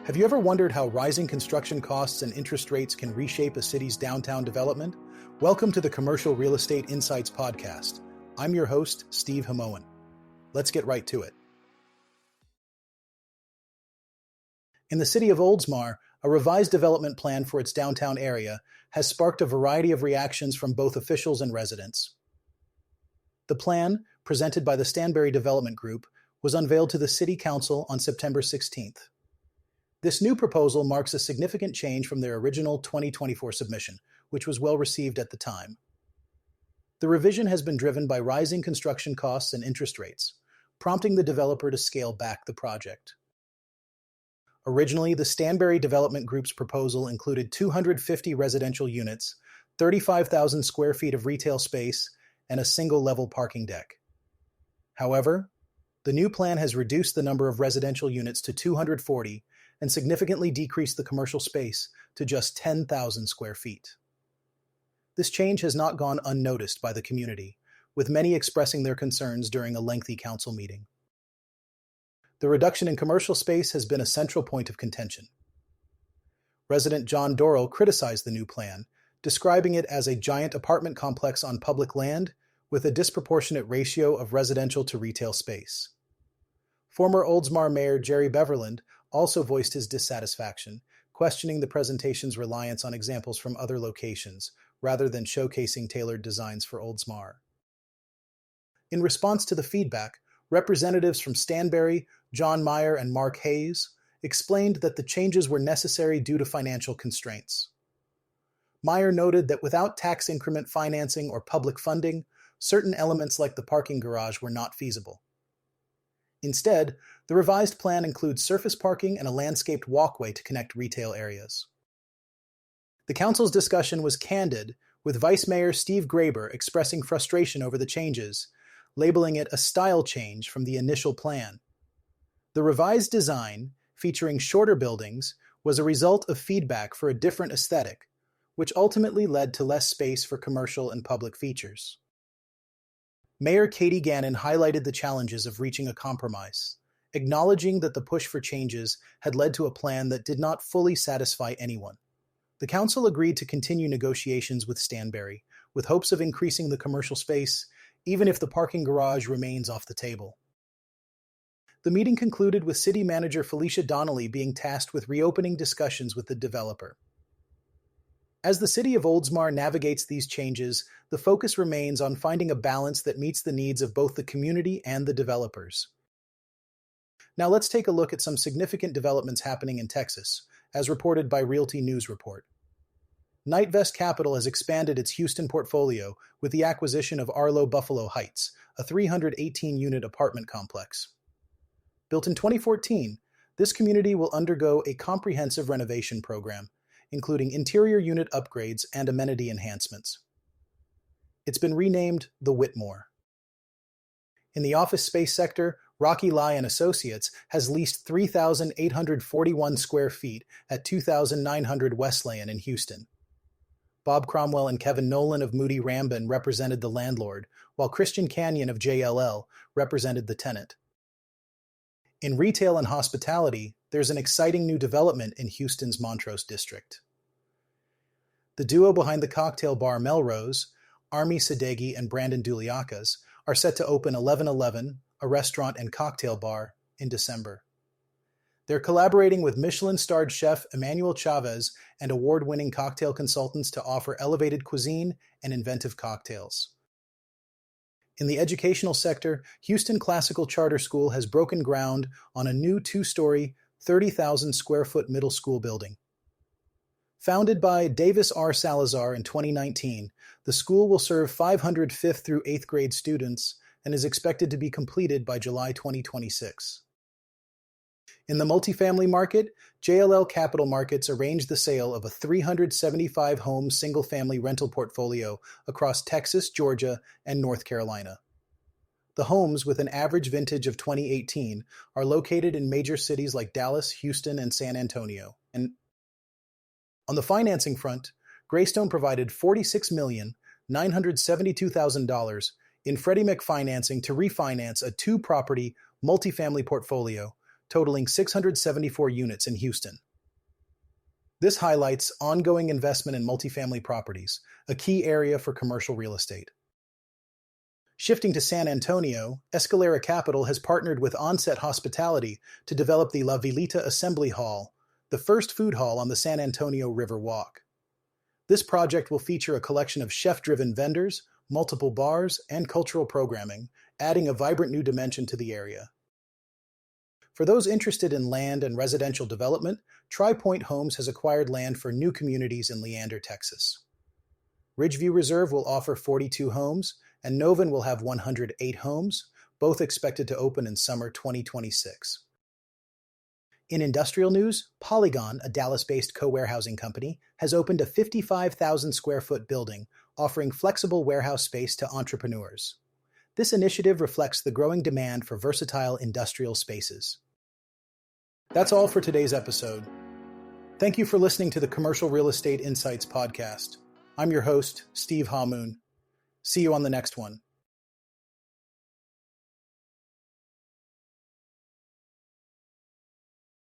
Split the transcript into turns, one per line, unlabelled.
Have you ever wondered how rising construction costs and interest rates can reshape a city's downtown development? Welcome to the Commercial Real Estate Insights Podcast. I'm your host, Steve Hamoen. Let's get right to it. In the city of Oldsmar, a revised development plan for its downtown area has sparked a variety of reactions from both officials and residents. The plan, presented by the Stanbery Development Group, was unveiled to the City Council on September 16th. This new proposal marks a significant change from their original 2024 submission, which was well received at the time. The revision has been driven by rising construction costs and interest rates, prompting the developer to scale back the project. Originally, the Stanbery Development Group's proposal included 250 residential units, 35,000 square feet of retail space, and a single-level parking deck. However, the new plan has reduced the number of residential units to 240 and significantly decreased the commercial space to just 10,000 square feet. This change has not gone unnoticed by the community, with many expressing their concerns during a lengthy council meeting. The reduction in commercial space has been a central point of contention. Resident John Dorrell criticized the new plan, describing it as a giant apartment complex on public land with a disproportionate ratio of residential to retail space. Former Oldsmar Mayor Jerry Beverland also voiced his dissatisfaction, questioning the presentation's reliance on examples from other locations, rather than showcasing tailored designs for Oldsmar. In response to the feedback, representatives from Stanbery, John Meyer, and Mark Hayes explained that the changes were necessary due to financial constraints. Meyer noted that without tax increment financing or public funding, certain elements like the parking garage were not feasible. Instead, the revised plan includes surface parking and a landscaped walkway to connect retail areas. The council's discussion was candid, with Vice Mayor Steve Graber expressing frustration over the changes, labeling it a style change from the initial plan. The revised design, featuring shorter buildings, was a result of feedback for a different aesthetic, which ultimately led to less space for commercial and public features. Mayor Katie Gannon highlighted the challenges of reaching a compromise, acknowledging that the push for changes had led to a plan that did not fully satisfy anyone. The council agreed to continue negotiations with Stanbery, with hopes of increasing the commercial space, even if the parking garage remains off the table. The meeting concluded with City Manager Felicia Donnelly being tasked with reopening discussions with the developer. As the city of Oldsmar navigates these changes, the focus remains on finding a balance that meets the needs of both the community and the developers. Now let's take a look at some significant developments happening in Texas, as reported by Realty News Report. Knightvest Capital has expanded its Houston portfolio with the acquisition of Arlo Buffalo Heights, a 318-unit apartment complex. Built in 2014, this community will undergo a comprehensive renovation program, including interior unit upgrades and amenity enhancements. It's been renamed the Whitmore. In the office space sector, Rocky Lai & Associates has leased 3,841 square feet at 2,900 Wesleyan in Houston. Bob Cromwell and Kevin Nolan of Moody Rambin represented the landlord, while Christian Canyon of JLL represented the tenant. In retail and hospitality, there's an exciting new development in Houston's Montrose district. The duo behind the cocktail bar Melrose, Army Sadeghi and Brandon Duliakas, are set to open 1111, a restaurant and cocktail bar, in December. They're collaborating with Michelin-starred chef Emmanuel Chavez and award-winning cocktail consultants to offer elevated cuisine and inventive cocktails. In the educational sector, Houston Classical Charter School has broken ground on a new 2-story, 30,000 square foot middle school building. Founded by Davis R. Salazar in 2019, the school will serve 500 5th through 8th grade students and is expected to be completed by July 2026. In the multifamily market, JLL Capital Markets arranged the sale of a 375-home single-family rental portfolio across Texas, Georgia, and North Carolina. The homes, with an average vintage of 2018, are located in major cities like Dallas, Houston, and San Antonio. And on the financing front, Greystone provided $46,972,000 in Freddie Mac financing to refinance a 2-property multifamily portfolio totaling 674 units in Houston. This highlights ongoing investment in multifamily properties, a key area for commercial real estate. Shifting to San Antonio, Stanbery Capital has partnered with Onset Hospitality to develop the La Vilita Assembly Hall, the first food hall on the San Antonio River Walk. This project will feature a collection of chef-driven vendors, multiple bars, and cultural programming, adding a vibrant new dimension to the area. For those interested in land and residential development, Tri Point Homes has acquired land for new communities in Leander, Texas. Ridgeview Reserve will offer 42 homes, and Novan will have 108 homes, both expected to open in summer 2026. In industrial news, Polygon, a Dallas-based co-warehousing company, has opened a 55,000 square foot building offering flexible warehouse space to entrepreneurs. This initiative reflects the growing demand for versatile industrial spaces. That's all for today's episode. Thank you for listening to the Commercial Real Estate Insights podcast. I'm your host, Steve Hamoen. See you on the next one.